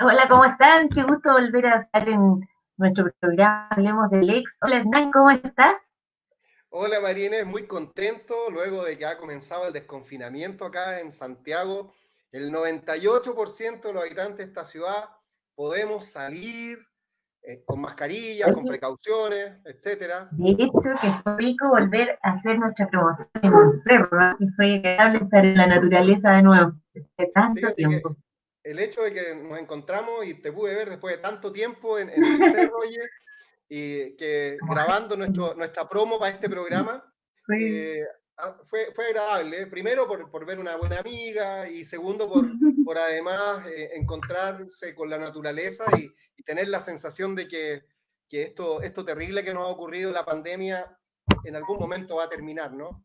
Hola, ¿cómo están? Qué gusto volver a estar en nuestro programa Hablemos del Ex. Hola, Hernán, ¿cómo estás? Hola Marínez, muy contento luego de que ha comenzado el desconfinamiento acá en Santiago. El 98% de los habitantes de esta ciudad podemos salir con mascarillas, con Oye, precauciones, etcétera. de hecho, que fue rico volver a hacer nuestra promoción en un cerro, ¿no? Que fue agradable estar en la naturaleza de nuevo, de tanto Fíjate que tiempo. el hecho de que nos encontramos y te pude ver después de tanto tiempo en el cerro, oye, y que Como grabando gente, nuestra promo para este programa, fue- eh, fue agradable. Primero por ver una buena amiga y segundo por además encontrarse con la naturaleza y tener la sensación de que esto terrible que nos ha ocurrido, la pandemia, en algún momento va a terminar, ¿no?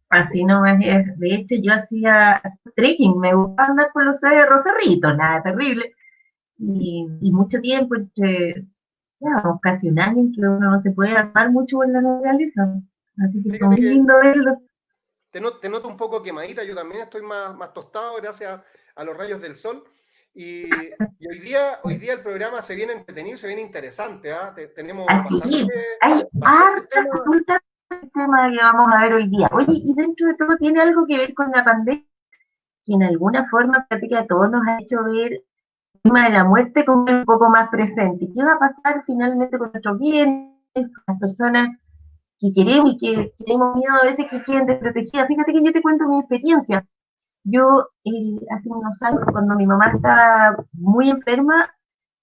Así no es. De hecho, yo hacía trekking, me gustaba andar por los cerritos, nada terrible. Y mucho tiempo, digamos, casi un año en que uno no se puede asar mucho por la naturaleza. Así que fue Fíjate muy que lindo verlo. te noto un poco quemadita, yo también estoy más tostado gracias a los rayos del sol. Y hoy día el programa se viene entretenido, se viene interesante, ¿ah? Tenemos Así, hay bastante hartas temas. consultas del tema que vamos a ver hoy día. Oye, y dentro de todo tiene algo que ver con la pandemia, que en alguna forma práctica a todos nos ha hecho ver el tema de la muerte como un poco más presente. ¿Qué va a pasar finalmente con nuestros bienes, con las personas que queremos y que tenemos miedo a veces que queden desprotegidas? Fíjate que yo te cuento mi experiencia. Yo hace unos años, cuando mi mamá estaba muy enferma,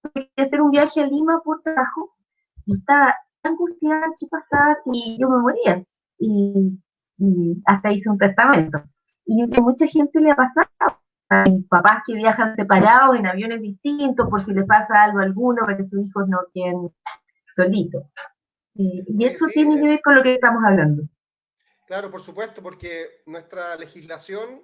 tuve que hacer un viaje a Lima por trabajo y estaba angustiada qué pasaba si yo me moría. Y hasta hice un testamento. Y yo creo que mucha gente le ha pasado. Hay papás que viajan separados en aviones distintos por si le pasa algo a alguno para que sus hijos no queden solitos. Y Oye, eso sí, tiene que ver con lo que estamos hablando. claro, por supuesto, porque nuestra legislación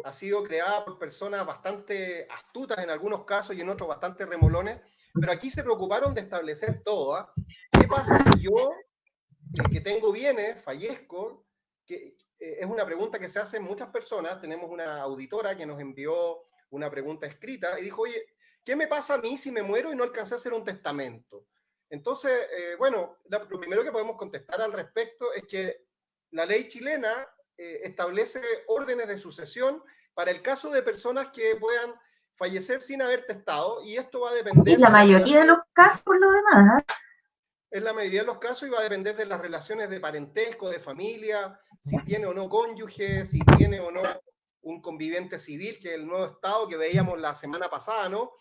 ha sido creada por personas bastante astutas en algunos casos y en otros bastante remolones, pero aquí se preocuparon de establecer todo, ¿ah? ¿Qué pasa si yo, que tengo bienes, fallezco? Es una pregunta que se hacen muchas personas. Tenemos una auditora que nos envió una pregunta escrita y dijo, oye, ¿qué me pasa a mí si me muero y no alcancé a hacer un testamento? Entonces, bueno, lo primero que podemos contestar al respecto es que la ley chilena establece órdenes de sucesión para el caso de personas que puedan fallecer sin haber testado, y esto va a Y depender la de las mayoría de relaciones. los casos, por lo demás, ¿eh? En la mayoría de los casos iba a depender de las relaciones de parentesco, de familia, si tiene o no cónyuge, si tiene o no un conviviente civil, que es el nuevo estado que veíamos la semana pasada, ¿no?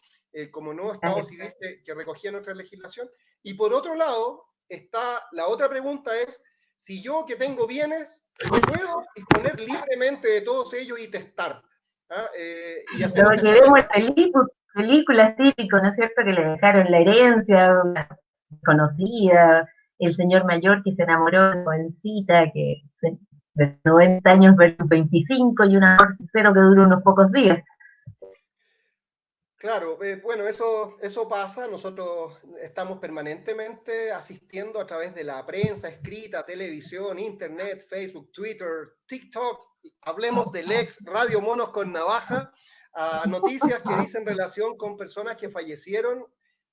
Como nuevo estado civil que recogía nuestra legislación. Y por otro lado, está la otra pregunta es, si yo que tengo bienes, puedo disponer libremente de todos ellos y testar, ¿ah? Y hacer un Lo que vemos testamento. en películas típicas, ¿no es cierto? Que le dejaron la herencia, una conocida, el señor mayor que se enamoró de jovencita, de 90 años versus 25 y un amor sincero que duró unos pocos días. Claro, bueno, eso pasa. Nosotros estamos permanentemente asistiendo a través de la prensa escrita, televisión, internet, Facebook, Twitter, TikTok. Hablemos del ex Radio Monos con Navaja, a noticias que dicen relación con personas que fallecieron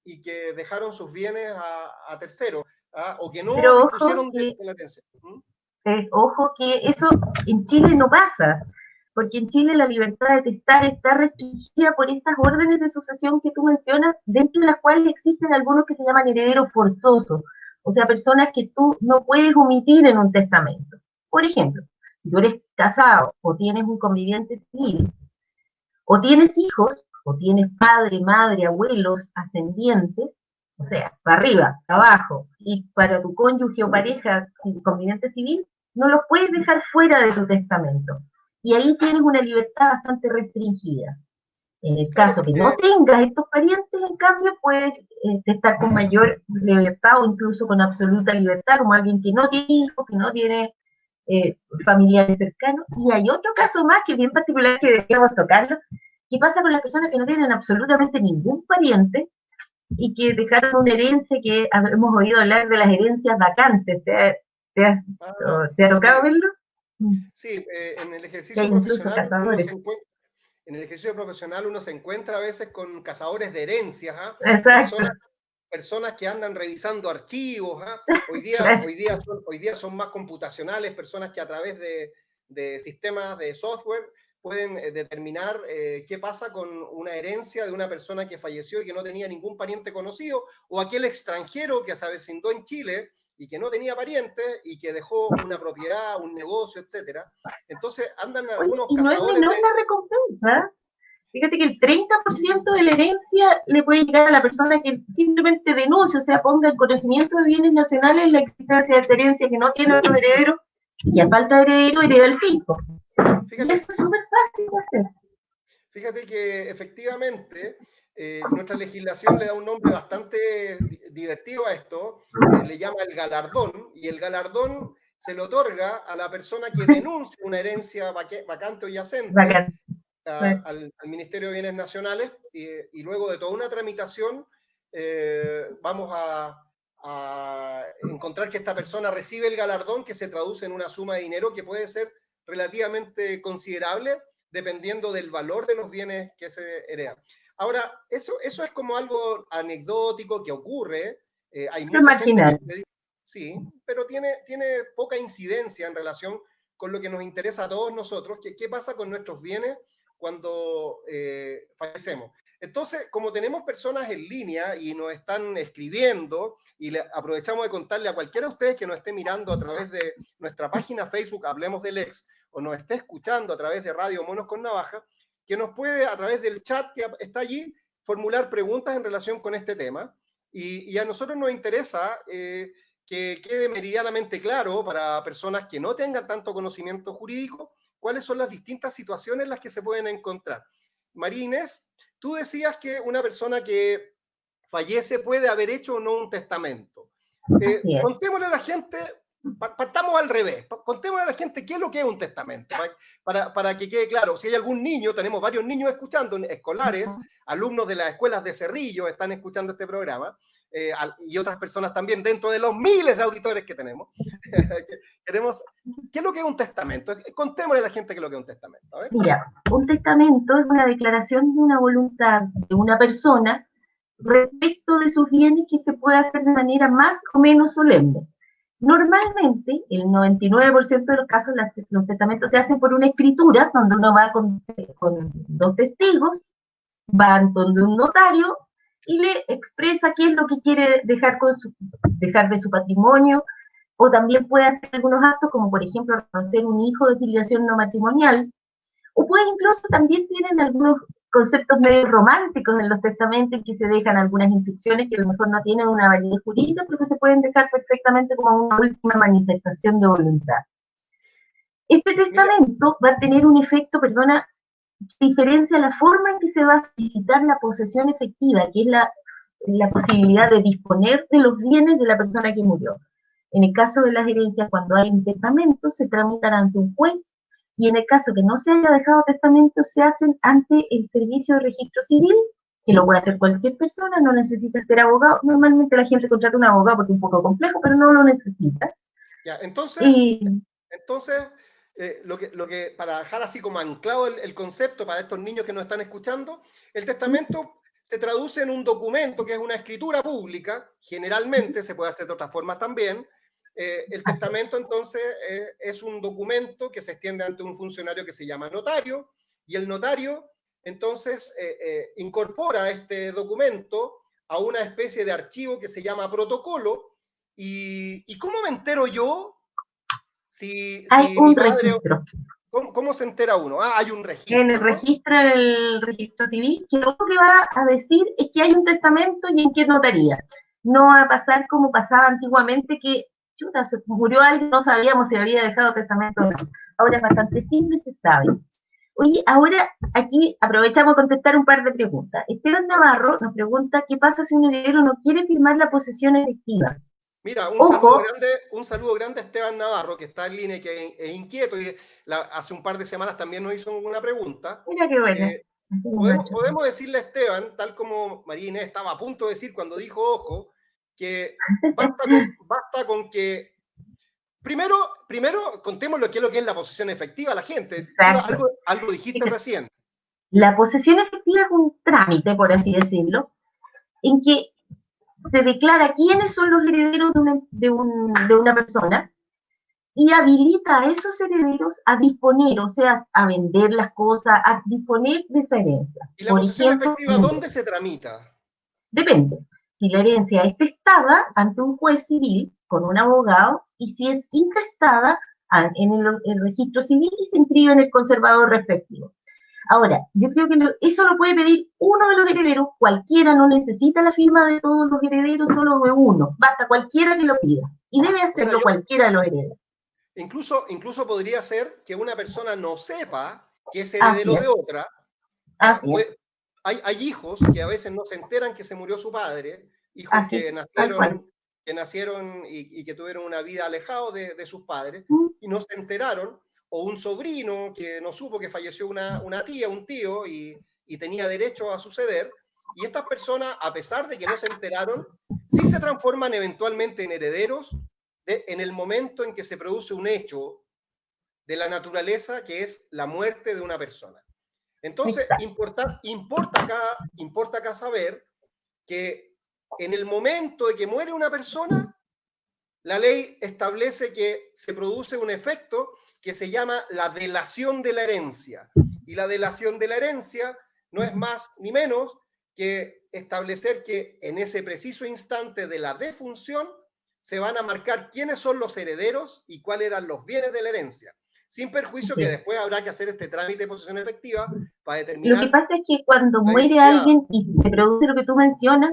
y que dejaron sus bienes a terceros, ¿ah? O que no Pero ojo dispusieron que de la herencia. ¿Mm? ojo que eso en Chile no pasa, porque en Chile la libertad de testar está restringida por estas órdenes de sucesión que tú mencionas, dentro de las cuales existen algunos que se llaman herederos forzosos, o sea, personas que tú no puedes omitir en un testamento. Por ejemplo, si tú eres casado o tienes un conviviente civil, o tienes hijos, o tienes padre, madre, abuelos, ascendientes, o sea, para arriba, para abajo, y para tu cónyuge o pareja conviviente civil, no los puedes dejar fuera de tu testamento. Y ahí tienes una libertad bastante restringida. En el Claro, caso que no porque tengas estos parientes, en cambio, puedes estar con mayor libertad o incluso con absoluta libertad, como alguien que no tiene hijos, que no tiene familiares cercanos. Y hay otro caso más que es bien particular que deberíamos tocarlo. ¿Qué pasa con las personas que no tienen absolutamente ningún pariente y que dejaron una herencia que hemos oído hablar de las herencias vacantes? ¿Te ha tocado sí, verlo? sí, en el Que ejercicio hay incluso profesional uno se cazadores. encuentra. en el ejercicio profesional uno se encuentra a veces con cazadores de herencias, ¿ah? Exacto. Personas que andan revisando archivos, ¿ah? Claro. Hoy día son más computacionales, personas que a través de sistemas de software pueden determinar qué pasa con una herencia de una persona que falleció y que no tenía ningún pariente conocido, o aquel extranjero que se avecindó en Chile y que no tenía parientes y que dejó una propiedad, un negocio, etcétera. Entonces andan Oye, algunos y no es cazadores menor de... la recompensa. Fíjate que el 30% de la herencia le puede llegar a la persona que simplemente denuncie, o sea, ponga en conocimiento de bienes nacionales la existencia de esta herencia que no tiene otro heredero, y a falta de heredero hereda el fisco. Y Fíjate, eso es súper fácil de hacer. Fíjate que efectivamente nuestra legislación le da un nombre bastante divertido a esto, le llama el galardón, y el galardón se le otorga a la persona que denuncia una herencia vacante o yacente Bacán. al Ministerio de Bienes Nacionales, y luego de toda una tramitación vamos a encontrar que esta persona recibe el galardón, que se traduce en una suma de dinero que puede ser relativamente considerable dependiendo del valor de los bienes que se heredan. Ahora, eso es como algo anecdótico que ocurre, hay Pero mucha gente que marginal. se dedica, sí, pero tiene poca incidencia en relación con lo que nos interesa a todos nosotros, que qué pasa con nuestros bienes cuando fallecemos. Entonces, como tenemos personas en línea y nos están escribiendo, y aprovechamos de contarle a cualquiera de ustedes que nos esté mirando a través de nuestra página Facebook, Hablemos del Ex, o nos esté escuchando a través de Radio Monos con Navaja, que nos puede, a través del chat que está allí, formular preguntas en relación con este tema. Y a nosotros nos interesa que quede meridianamente claro para personas que no tengan tanto conocimiento jurídico cuáles son las distintas situaciones en las que se pueden encontrar. María Inés, tú decías que una persona que fallece puede haber hecho o no un testamento. Así es. Contémosle a la gente, partamos al revés, contémosle a la gente qué es lo que es un testamento, para que quede claro. Si hay algún niño, tenemos varios niños escuchando, escolares, alumnos de las escuelas de Cerrillo están escuchando este programa, y otras personas también dentro de los miles de auditores que tenemos. Queremos, ¿qué es lo que es un testamento? Contémosle a la gente qué es lo que es un testamento. A ver. Mira, un testamento es una declaración de una voluntad de una persona respecto de sus bienes que se puede hacer de manera más o menos solemne. Normalmente, el 99% de los casos, los testamentos se hacen por una escritura, donde uno va con dos testigos, van donde un notario y le expresa qué es lo que quiere dejar de su patrimonio, o también puede hacer algunos actos, como por ejemplo reconocer un hijo de filiación no matrimonial, o puede incluso también tienen algunos conceptos medio románticos en los testamentos que se dejan algunas instrucciones que a lo mejor no tienen una validez jurídica, pero que se pueden dejar perfectamente como una última manifestación de voluntad. Este Mira, testamento va a tener un efecto, perdona, diferencia la forma en que se va a solicitar la posesión efectiva, que es la posibilidad de disponer de los bienes de la persona que murió. En el caso de las herencias, cuando hay un testamento, se tramitan ante un juez, y en el caso que no se haya dejado testamento, se hacen ante el servicio de registro civil, que lo puede hacer cualquier persona, no necesita ser abogado. Normalmente la gente contrata un abogado porque es un poco complejo, pero no lo necesita. ya, entonces, Y Entonces, para dejar así como anclado el concepto para estos niños que nos están escuchando, el testamento se traduce en un documento que es una escritura pública, generalmente se puede hacer de otras formas también. El testamento entonces es un documento que se extiende ante un funcionario que se llama notario, y el notario entonces incorpora este documento a una especie de archivo que se llama protocolo. ¿Y cómo me entero yo hay si mi un padre, registro. ¿cómo se entera uno? Ah, hay un En el registro, ¿no? registro, en el registro civil, que lo que va a decir es que hay un testamento y en qué notaría. No va a pasar como pasaba antiguamente, que chuta, se murió alguien, no sabíamos si había dejado testamento o no. Ahora es bastante simple, se sabe. Oye, ahora aquí aprovechamos a contestar un par de preguntas. Esteban Navarro nos pregunta qué pasa si un heredero no quiere firmar la posesión efectiva. Mira, Ojo, un saludo grande a Esteban Navarro, que está en línea y que es inquieto, y hace un par de semanas también nos hizo una pregunta. mira qué buena. Eh, Así mismo hecho. podemos decirle a Esteban, tal como María Inés estaba a punto de decir cuando dijo ojo, que basta con que primero contemos lo que es la posesión efectiva a la gente. Tú Exacto. algo dijiste recién. La posesión efectiva es un trámite, por así decirlo, en que se declara quiénes son los herederos de una persona y habilita a esos herederos a disponer, o sea, a vender las cosas, a disponer de esa herencia. ¿Y la Por posesión ejemplo, efectiva dónde se tramita? depende. Si la herencia es testada ante un juez civil con un abogado y si es intestada en el registro civil y se inscribe en el conservador respectivo. Ahora, yo creo que eso lo puede pedir uno de los herederos, cualquiera, no necesita la firma de todos los herederos, solo de uno, basta cualquiera que lo pida. Y debe O sea, hacerlo cualquiera de los herederos. incluso podría ser que una persona no sepa que es Así heredero de es, otra. ¿Ya? así es, Hay hijos que a veces no se enteran que se murió su padre, hijos así es, tal cual. que nacieron y que tuvieron una vida alejados de sus padres Mm, y no se enteraron, o un sobrino que no supo que falleció una tía, un tío y tenía derecho a suceder, y estas personas, a pesar de que no se enteraron, sí se transforman eventualmente en herederos en el momento en que se produce un hecho de la naturaleza que es la muerte de una persona. Entonces, exacto. importa acá saber que en el momento de que muere una persona, la ley establece que se produce un efecto que se llama la delación de la herencia. Y la delación de la herencia no es más ni menos que establecer que en ese preciso instante de la defunción se van a marcar quiénes son los herederos y cuáles eran los bienes de la herencia, sin perjuicio que Sí. después habrá que hacer este trámite de posesión efectiva para Lo que determinar pasa es que cuando la muere identidad. alguien y se produce lo que tú mencionas,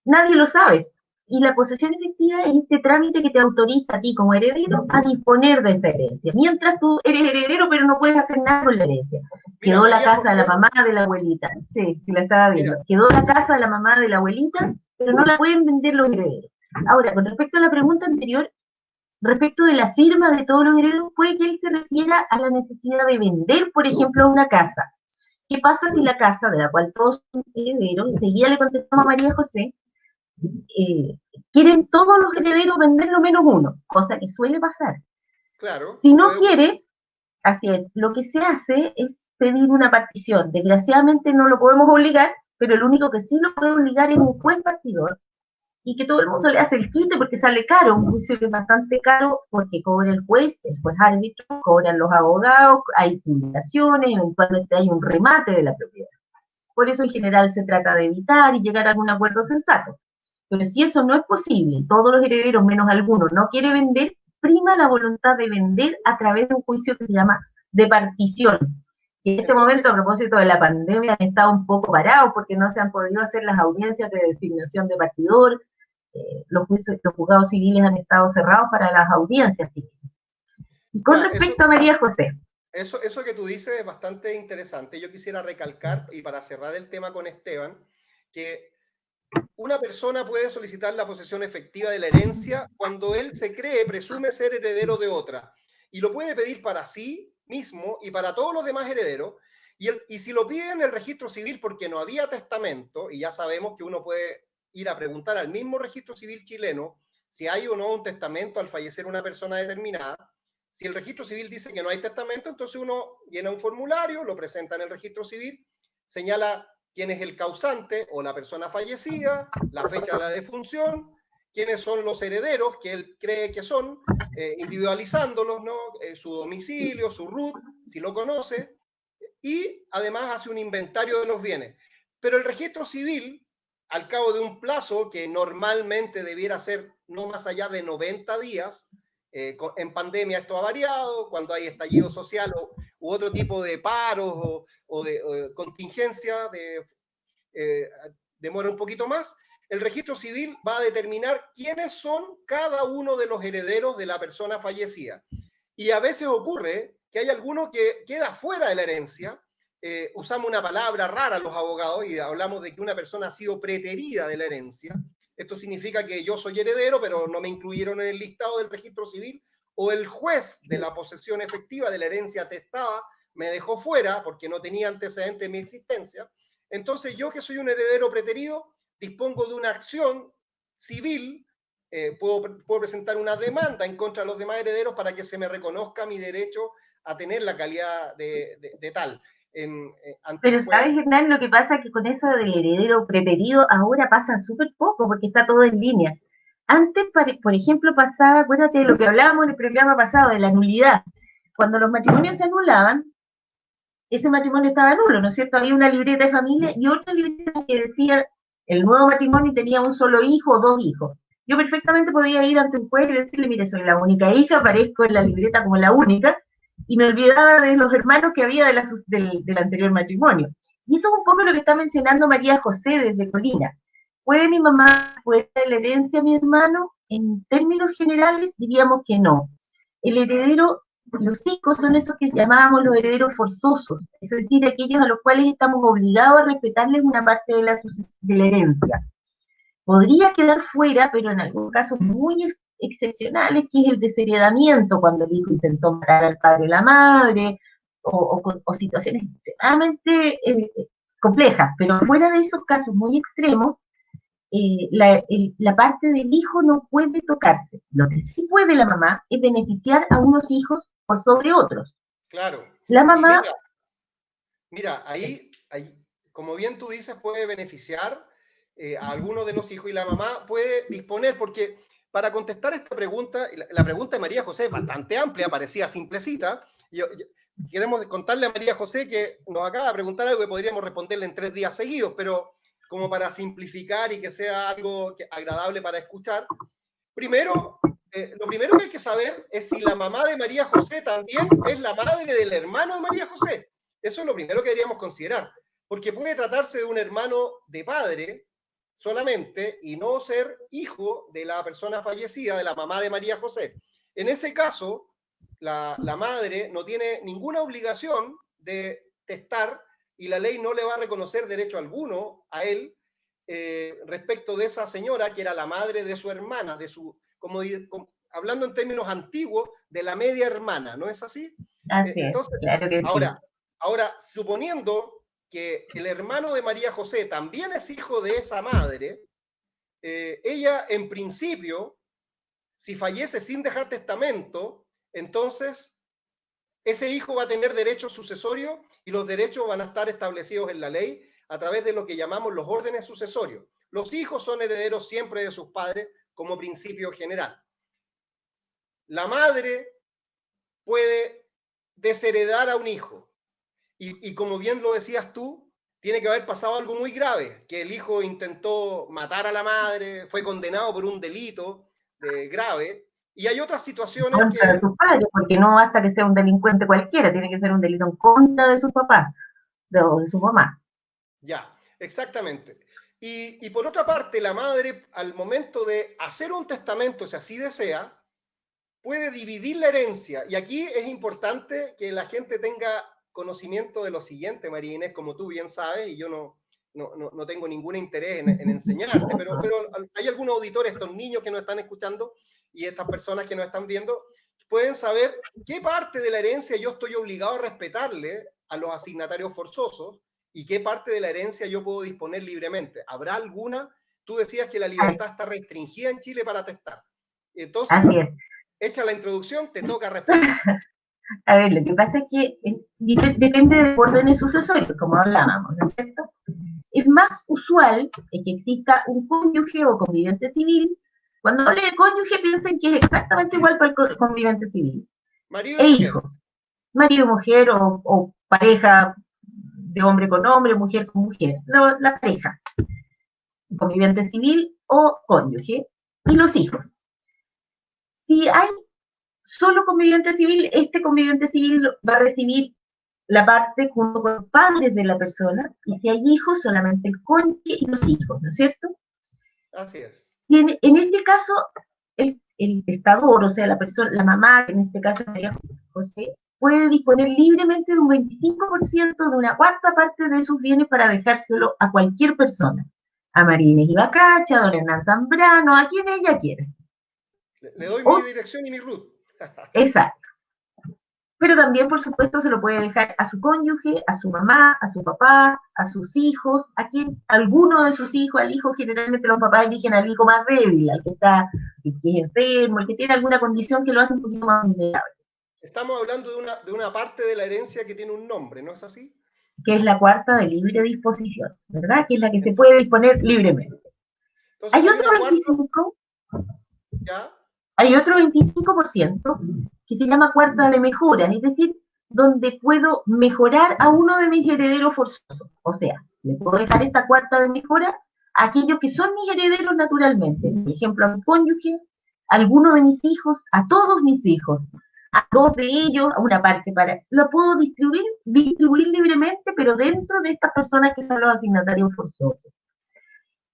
nadie lo sabe. Y la posesión efectiva es este trámite que te autoriza a ti como heredero a disponer de esa herencia. Mientras tú eres heredero, pero no puedes hacer nada con la herencia. Mira, Quedó la María casa de la José, mamá de la abuelita. Sí, sí la estaba mira, viendo. Quedó la casa de la mamá de la abuelita, pero no la pueden vender los herederos. Ahora, con respecto a la pregunta anterior, respecto de la firma de todos los herederos, puede que él se refiera a la necesidad de vender, por ejemplo, una casa. ¿Qué pasa si la casa de la cual todos son herederos, enseguida le contestamos a María José, eh, quieren todos los herederos vender lo menos uno, cosa que suele pasar? claro, Si no puede ocurrir. quiere, así es, lo que se hace es pedir una partición. Desgraciadamente no lo podemos obligar, pero el único que sí lo puede obligar es un juez partidor y que todo el mundo le hace el quite porque sale caro, un juicio que es bastante caro porque cobra el juez árbitro, cobran los abogados, hay publicaciones, eventualmente hay un remate de la propiedad. Por eso en general se trata de evitar y llegar a algún acuerdo sensato. Pero si eso no es posible, todos los herederos menos algunos no quiere vender, prima la voluntad de vender a través de un juicio que se llama de partición. Y en este Entonces, momento, a propósito de la pandemia, han estado un poco parados porque no se han podido hacer las audiencias de designación de partidor. Los juzgados civiles han estado cerrados para las audiencias civiles. Y con ya, eso, respecto a María José, eso que tú dices es bastante interesante. Yo quisiera recalcar, y para cerrar el tema con Esteban, que una persona puede solicitar la posesión efectiva de la herencia cuando él se cree, presume ser heredero de otra. Y lo puede pedir para sí mismo y para todos los demás herederos. Y si lo pide en el registro civil porque no había testamento, y ya sabemos que uno puede ir a preguntar al mismo registro civil chileno si hay o no un testamento al fallecer una persona determinada. Si el registro civil dice que no hay testamento, entonces uno llena un formulario, lo presenta en el registro civil, señala quién es el causante o la persona fallecida, la fecha de la defunción, quiénes son los herederos que él cree que son, individualizándolos, ¿no? Su domicilio, su RUT, si lo conoce, y además hace un inventario de los bienes. Pero el registro civil, al cabo de un plazo que normalmente debiera ser no más allá de 90 días, en pandemia esto ha variado, cuando hay estallido social u otro tipo de paros o de contingencia, eh, demora un poquito más, el registro civil va a determinar quiénes son cada uno de los herederos de la persona fallecida. Y a veces ocurre que hay alguno que queda fuera de la herencia. Usamos una palabra rara los abogados y hablamos de que una persona ha sido preterida de la herencia. Esto significa que yo soy heredero, pero no me incluyeron en el listado del registro civil, o el juez de la posesión efectiva de la herencia atestada me dejó fuera porque no tenía antecedente de mi existencia. Entonces yo, que soy un heredero preterido, dispongo de una acción civil, puedo presentar una demanda en contra de los demás herederos para que se me reconozca mi derecho a tener la calidad de tal. antes Pero sabes, Hernán, lo que pasa es que con eso del heredero preterido ahora pasa súper poco porque está todo en línea. Antes, por ejemplo, pasaba, acuérdate de lo que hablábamos en el programa pasado, de la nulidad. Cuando los matrimonios se anulaban, ese matrimonio estaba nulo, ¿no es cierto? Había una libreta de familia y otra libreta que decía el nuevo matrimonio tenía un solo hijo o dos hijos. Yo perfectamente podía ir ante un juez y decirle, mire, soy la única hija, aparezco en la libreta como la única, y me olvidaba de los hermanos que había del anterior matrimonio. Y eso es un poco lo que está mencionando María José desde Colina. ¿Puede mi mamá poder la herencia a mi hermano? En términos generales diríamos que no. El heredero, los hijos son esos que llamábamos los herederos forzosos, es decir, aquellos a los cuales estamos obligados a respetarles una parte de la herencia. Podría quedar fuera, pero en algunos casos muy excepcionales, que es el desheredamiento, cuando el hijo intentó matar al padre o la madre, o situaciones extremadamente complejas, pero fuera de esos casos muy extremos, la parte del hijo no puede tocarse. Lo que sí puede la mamá es beneficiar a unos hijos por sobre otros. claro. La Y mamá... mira, como bien tú dices, puede beneficiar a algunos de los hijos y la mamá puede disponer, porque para contestar esta pregunta, la pregunta de María José es bastante amplia, parecía simplecita. Queremos contarle a María José que nos acaba de preguntar algo que podríamos responderle en 3 días seguidos, pero como para simplificar y que sea algo agradable para escuchar, primero, lo primero que hay que saber es si la mamá de María José también es la madre del hermano de María José. Eso es lo primero que deberíamos considerar, porque puede tratarse de un hermano de padre solamente y no ser hijo de la persona fallecida, de la mamá de María José. En ese caso, la madre no tiene ninguna obligación de testar y la ley no le va a reconocer derecho alguno a él respecto de esa señora que era la madre de su hermana, hablando en términos antiguos, de la media hermana, ¿no es así? Así es, Entonces, claro que sí. ahora, suponiendo que el hermano de María José también es hijo de esa madre, ella en principio, si fallece sin dejar testamento, entonces ese hijo va a tener derechos sucesorios y los derechos van a estar establecidos en la ley a través de lo que llamamos los órdenes sucesorios. Los hijos son herederos siempre de sus padres como principio general. La madre puede desheredar a un hijo y como bien lo decías tú, tiene que haber pasado algo muy grave, que el hijo intentó matar a la madre, fue condenado por un delito grave, y hay otras situaciones Contra de que, sus padres, porque no basta que sea un delincuente cualquiera, tiene que ser un delito en contra de su papá o de su mamá. ya, exactamente. Y por otra parte, la madre, al momento de hacer un testamento, si así desea, puede dividir la herencia. Y aquí es importante que la gente tenga conocimiento de lo siguiente, María Inés, como tú bien sabes, y yo no tengo ningún interés en enseñarte, pero hay algunos auditores, estos niños que nos están escuchando y estas personas que nos están viendo, pueden saber qué parte de la herencia yo estoy obligado a respetarle a los asignatarios forzosos y qué parte de la herencia yo puedo disponer libremente. ¿Habrá alguna? Tú decías que la libertad está restringida en Chile para testar. Entonces, Así es. hecha la introducción, te toca responder. A ver, lo que pasa es que depende de órdenes sucesorios, como hablábamos, ¿no es cierto? Es más usual es que exista un cónyuge o conviviente civil. Cuando hable de cónyuge, piensen que es exactamente igual para el conviviente civil. Marido E y mujer. hijos, marido, mujer o pareja de hombre con hombre, mujer con mujer, la pareja, conviviente civil o cónyuge, y los hijos. Si hay solo conviviente civil, este conviviente civil va a recibir la parte junto con los padres de la persona, y si hay hijos, solamente el cónyuge y los hijos, ¿no es cierto? Así es. Y en este caso, el testador, o sea, la mamá, en este caso María José, puede disponer libremente de un 25% de una cuarta parte de sus bienes para dejárselo a cualquier persona. A María Inés Ibacacha, a don Hernán Zambrano, a quien ella quiera. Le doy mi O, dirección y mi root. exacto. Pero también, por supuesto, se lo puede dejar a su cónyuge, a su mamá, a su papá, a sus hijos, a quien, alguno de sus hijos, al hijo, generalmente los papás eligen al hijo más débil, al que está, que es enfermo, el que tiene alguna condición que lo hace un poquito más vulnerable. Estamos hablando de una parte de la herencia que tiene un nombre, ¿no es así? que es la cuarta de libre disposición, ¿verdad? Que es la que se puede disponer libremente. Entonces Hay hay otro una cuarta, 25, ¿ya? hay otro 25% que se llama cuarta de mejora, es decir, donde puedo mejorar a uno de mis herederos forzosos. O sea, le puedo dejar esta cuarta de mejora a aquellos que son mis herederos naturalmente. Por ejemplo, a mi cónyuge, a alguno de mis hijos, a todos mis hijos, a dos de ellos, a una parte para. Lo puedo distribuir libremente, pero dentro de estas personas que son los asignatarios forzosos.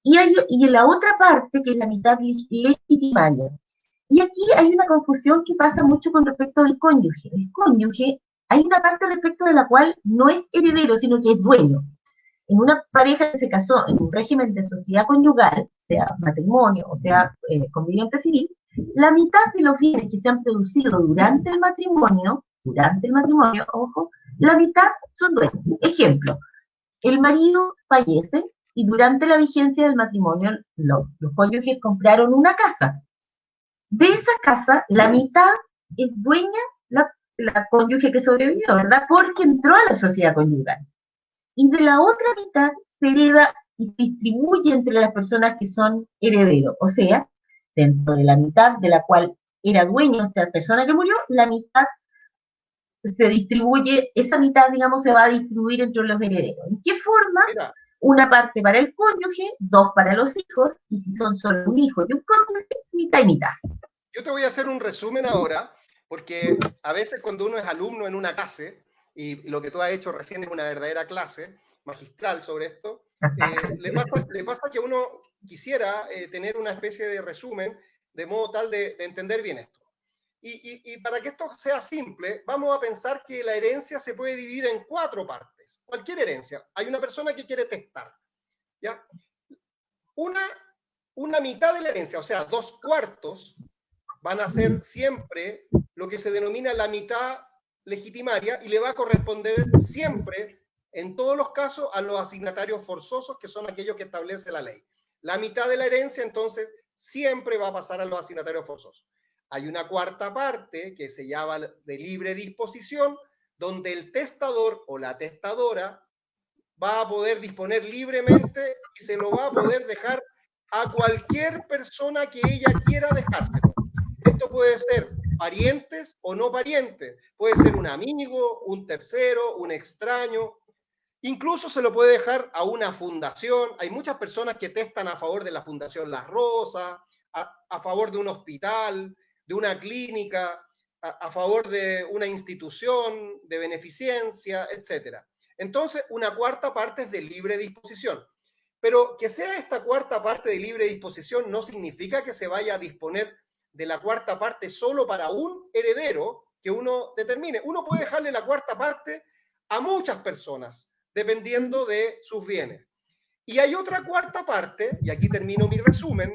Y en la otra parte, que es la mitad legitimaria. Y aquí hay una confusión que pasa mucho con respecto al cónyuge. El cónyuge, hay una parte respecto de la cual no es heredero, sino que es dueño. En una pareja que se casó en un régimen de sociedad conyugal, sea matrimonio o sea conviviente civil, la mitad de los bienes que se han producido durante el matrimonio, ojo, la mitad son dueños. Ejemplo, el marido fallece y durante la vigencia del matrimonio los cónyuges compraron una casa. De esa casa, la mitad es dueña la cónyuge que sobrevivió, ¿verdad? Porque entró a la sociedad conyugal. Y de la otra mitad se hereda y se distribuye entre las personas que son herederos. O sea, dentro de la mitad de la cual era dueño esta persona que murió, la mitad se distribuye, esa mitad, digamos, se va a distribuir entre los herederos. ¿En qué forma? Mira, Una parte para el cónyuge, dos para los hijos, y si son solo un hijo y un cónyuge, mitad y mitad. yo te voy a hacer un resumen ahora, porque a veces cuando uno es alumno en una clase, y lo que tú has hecho recién es una verdadera clase magistral sobre esto, le pasa que uno quisiera tener una especie de resumen de modo tal de entender bien esto. Y para que esto sea simple, vamos a pensar que la herencia se puede dividir en 4 partes. Cualquier herencia. Hay una persona que quiere testar, ¿ya? Una mitad de la herencia, o sea, 2/4, van a ser siempre lo que se denomina la mitad legitimaria y le va a corresponder siempre, en todos los casos, a los asignatarios forzosos, que son aquellos que establece la ley. La mitad de la herencia, entonces, siempre va a pasar a los asignatarios forzosos. Hay una cuarta parte que se llama de libre disposición, donde el testador o la testadora va a poder disponer libremente y se lo va a poder dejar a cualquier persona que ella quiera dejárselo. Esto puede ser parientes o no parientes, puede ser un amigo, un tercero, un extraño, incluso se lo puede dejar a una fundación. Hay muchas personas que testan a favor de la Fundación Las Rosas, a favor de un hospital, de una clínica, a favor de una institución de beneficencia, etc. Entonces, una cuarta parte es de libre disposición. Pero que sea esta cuarta parte de libre disposición no significa que se vaya a disponer de la cuarta parte solo para un heredero que uno determine. Uno puede dejarle la cuarta parte a muchas personas, dependiendo de sus bienes. Y hay otra cuarta parte, y aquí termino mi resumen,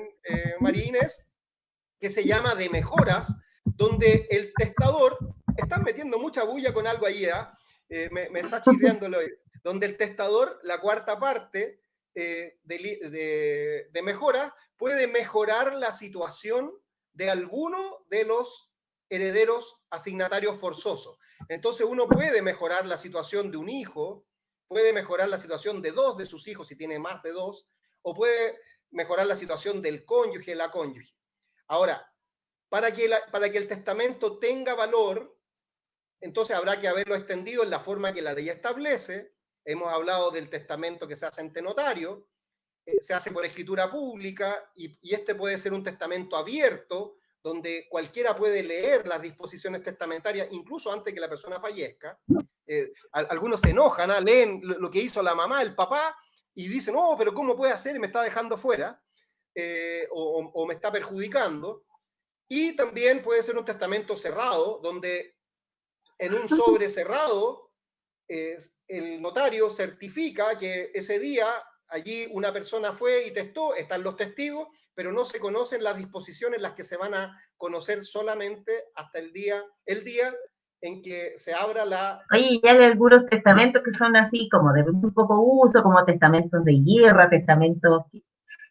María Inés, que se llama de mejoras, donde el testador, están metiendo mucha bulla con algo ahí, me está chirriando el oído, donde el testador, la cuarta parte de mejora, puede mejorar la situación de alguno de los herederos asignatarios forzosos. Entonces uno puede mejorar la situación de un hijo, puede mejorar la situación de 2 de sus hijos si tiene más de 2, o puede mejorar la situación del cónyuge, la cónyuge. Ahora, para que el testamento tenga valor, entonces habrá que haberlo extendido en la forma que la ley establece. Hemos hablado del testamento que se hace ante notario, se hace por escritura pública, y este puede ser un testamento abierto, donde cualquiera puede leer las disposiciones testamentarias, incluso antes que la persona fallezca. Algunos se enojan, leen lo que hizo la mamá, el papá, y dicen, oh, pero ¿cómo puede hacer? Me está dejando fuera, o me está perjudicando. Y también puede ser un testamento cerrado, donde en un sobre cerrado el notario certifica que ese día allí una persona fue y testó, están los testigos, pero no se conocen las disposiciones, las que se van a conocer solamente hasta el día en que se abra la... Oye, ya hay algunos testamentos que son así como de muy poco uso, como testamentos de guerra, testamentos,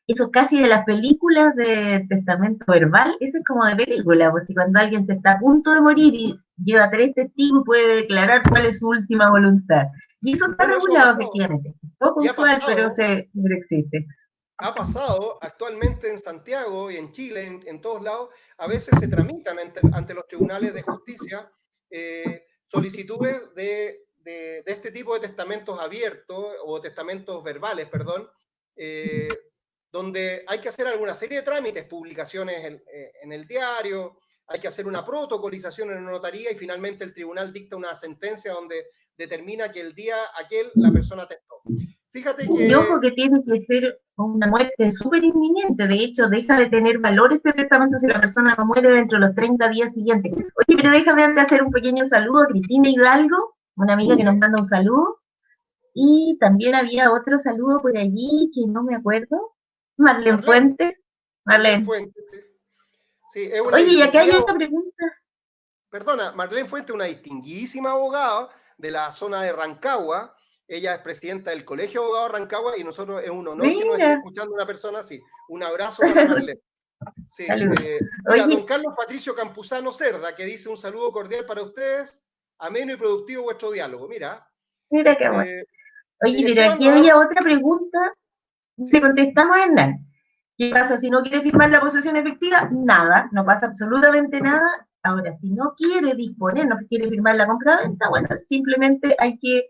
eso casi de las películas de testamento verbal, eso es como de película, pues si cuando alguien se está a punto de morir y lleva 3 testigos puede declarar cuál es su última voluntad. Y eso está Bueno, eso ha regulado pasado. efectivamente. Poco Y ha usual, pero, pasado, pero existe. ha pasado actualmente en Santiago y en Chile, en todos lados, a veces se tramitan ante los tribunales de justicia solicitudes de este tipo de testamentos abiertos o testamentos verbales, perdón, eh, donde hay que hacer alguna serie de trámites, publicaciones en el diario, hay que hacer una protocolización en una notaría y finalmente el tribunal dicta una sentencia donde determina que el día aquel la persona testó. Fíjate Y ojo que que tiene que ser una muerte súper inminente. De hecho, deja de tener valor este testamento si la persona no muere dentro de los 30 días siguientes. Oye, pero déjame antes hacer un pequeño saludo a Cristina Hidalgo, una amiga que nos sí, manda un saludo. Y también había otro saludo por allí que no me acuerdo. Marlene Marlene, Fuentes. Marlene Marlene. Fuentes, sí. Sí, es una Oye, y acá hay distinguida, otra pregunta. perdona, Marlene Fuentes, una distinguidísima abogada de la zona de Rancagua. Ella es presidenta del Colegio de Abogados de Rancagua y nosotros es un honor que nos esté Mira. escuchando una persona así. Un abrazo para Marlene. Sí, Saludos. mira, don Oye, Carlos Patricio Campuzano Cerda, que dice un saludo cordial para ustedes, ameno y productivo vuestro diálogo. Mira, mira qué bueno. eh, Oye, pero Esteban aquí Navarro, había otra pregunta. Le sí, contestamos a Hernán. ¿Qué pasa si no quiere firmar la posesión efectiva? Nada, no pasa absolutamente nada. Ahora, si no quiere disponer, no quiere firmar la compra-venta, bueno, simplemente hay que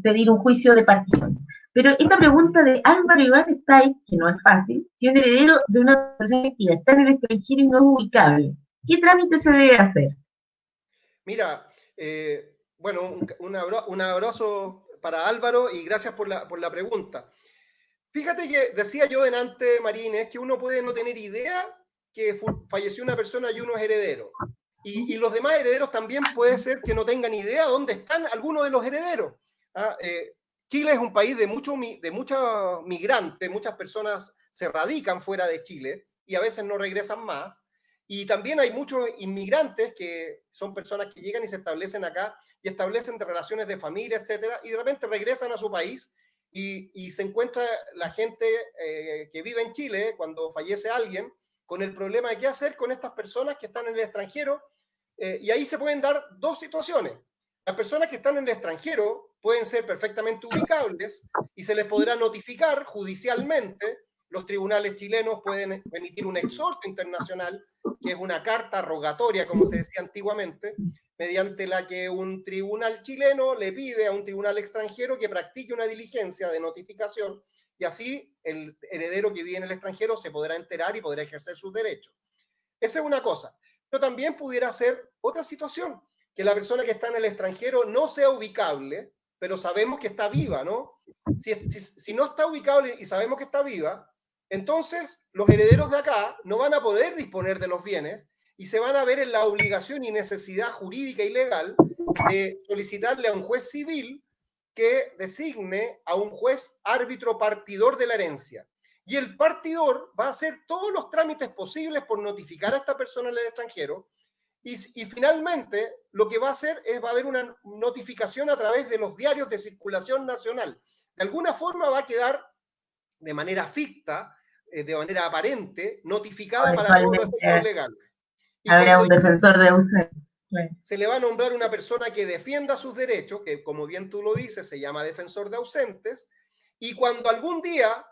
pedir un juicio de partición. Pero esta pregunta de Álvaro Iván está ahí, que no es fácil, si un heredero de una posesión efectiva está en el extranjero y no es ubicable, ¿qué trámite se debe hacer? mira, bueno, un abrazo para Álvaro y gracias por la pregunta. Fíjate que decía yo delante, Marínez, que uno puede no tener idea que falleció una persona y uno es heredero. Y los demás herederos también puede ser que no tengan idea dónde están algunos de los herederos. ¿Ah? Chile es un país de muchos migrantes, muchas personas se radican fuera de Chile y a veces no regresan más. Y también hay muchos inmigrantes que son personas que llegan y se establecen acá y establecen relaciones de familia, etcétera, y de repente regresan a su país y se encuentra la gente que vive en Chile cuando fallece alguien con el problema de qué hacer con estas personas que están en el extranjero y ahí se pueden dar dos situaciones. Las personas que están en el extranjero pueden ser perfectamente ubicables y se les podrá notificar judicialmente. Los tribunales chilenos pueden emitir un exhorto internacional, que es una carta rogatoria, como se decía antiguamente, mediante la que un tribunal chileno le pide a un tribunal extranjero que practique una diligencia de notificación y así el heredero que vive en el extranjero se podrá enterar y podrá ejercer sus derechos. Esa es una cosa. Pero también pudiera ser otra situación, que la persona que está en el extranjero no sea ubicable, pero sabemos que está viva, ¿no? Si no está ubicable y sabemos que está viva, entonces los herederos de acá no van a poder disponer de los bienes y se van a ver en la obligación y necesidad jurídica y legal de solicitarle a un juez civil que designe a un juez árbitro partidor de la herencia. Y el partidor va a hacer todos los trámites posibles por notificar a esta persona en el extranjero y finalmente lo que va a hacer es va a haber una notificación a través de los diarios de circulación nacional. De alguna forma va a quedar de manera ficta, de manera aparente, notificada para todos los efectos Eventualmente legales. Y habrá cuando un defensor de usted. se le va a nombrar una persona que defienda sus derechos, que como bien tú lo dices, se llama defensor de ausentes, y cuando algún día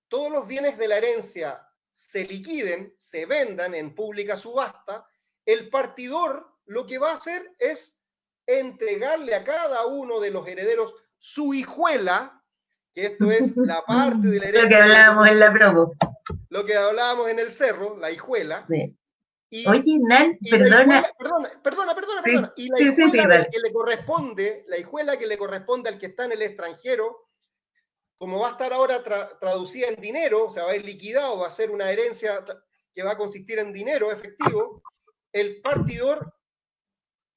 todos los bienes de la herencia se liquiden, se vendan en pública subasta, el partidor lo que va a hacer es entregarle a cada uno de los herederos su hijuela, que esto es la parte de la Lo que herencia que hablábamos en la corresponde, promo. lo que hablábamos en el cerro, la hijuela, Sí. y, Oye, Nan, y la perdona. hijuela, perdona, Sí, y la sí, sí, sí, hijuela dale. que le corresponde, la hijuela que le corresponde al que está en el extranjero, como va a estar ahora traducida en dinero, o sea, va a ir liquidado, va a ser una herencia que va a consistir en dinero efectivo, el partidor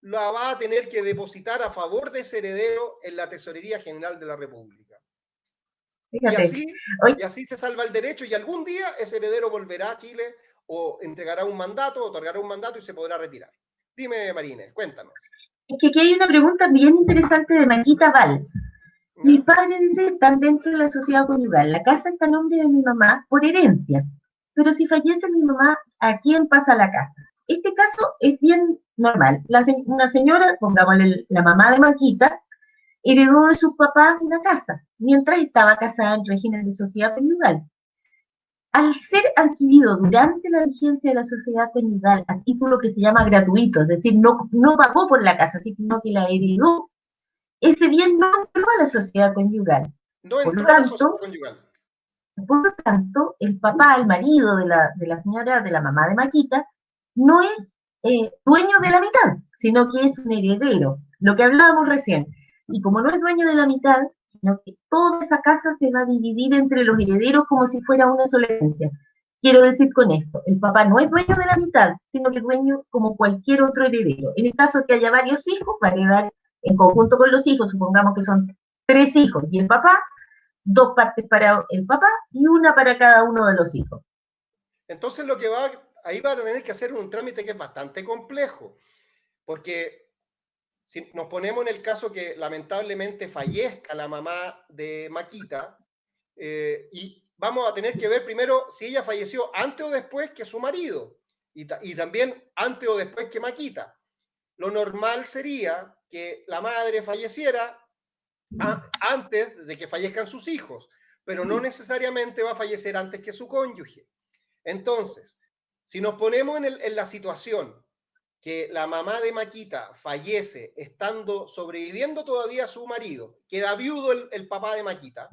la va a tener que depositar a favor de ese heredero en la Tesorería General de la República. Y Fíjate. así, Oye, y así se salva el derecho y algún día ese heredero volverá a Chile o entregará un mandato, otorgará un mandato y se podrá retirar. Dime, Marínez, cuéntanos. es que aquí hay una pregunta bien interesante de Maquita Val. Mi ¿Ya? padre dice que están dentro de la sociedad conyugal. La casa está a nombre de mi mamá por herencia. Pero si fallece mi mamá, ¿a quién pasa la casa? Este caso es bien normal. Una señora, pongámosle la mamá de Maquita, heredó de sus papás una casa, mientras estaba casada en régimen de sociedad conyugal. Al ser adquirido durante la vigencia de la sociedad conyugal a título que se llama gratuito, es decir, no pagó por la casa, sino que la heredó, ese bien no entró a la sociedad conyugal. No Por lo entró a la sociedad tanto, conyugal. por lo tanto, el papá, el marido de la señora, de la mamá de Maquita, no es dueño de la mitad, sino que es un heredero, lo que hablábamos recién. Y como no es dueño de la mitad, sino que toda esa casa se va a dividir entre los herederos como si fuera una sola herencia. Quiero decir con esto, el papá no es dueño de la mitad, sino que es dueño como cualquier otro heredero. En el caso que haya varios hijos, va a heredar en conjunto con los hijos, supongamos que son 3 hijos, y el papá, 2 partes para el papá y una para cada uno de los hijos. Entonces ahí va a tener que hacer un trámite que es bastante complejo, porque si nos ponemos en el caso que lamentablemente fallezca la mamá de Maquita, y vamos a tener que ver primero si ella falleció antes o después que su marido, y también antes o después que Maquita. Lo normal sería que la madre falleciera antes de que fallezcan sus hijos, pero no necesariamente va a fallecer antes que su cónyuge. Entonces, si nos ponemos en la situación que la mamá de Maquita fallece estando sobreviviendo todavía a su marido, queda viudo el papá de Maquita,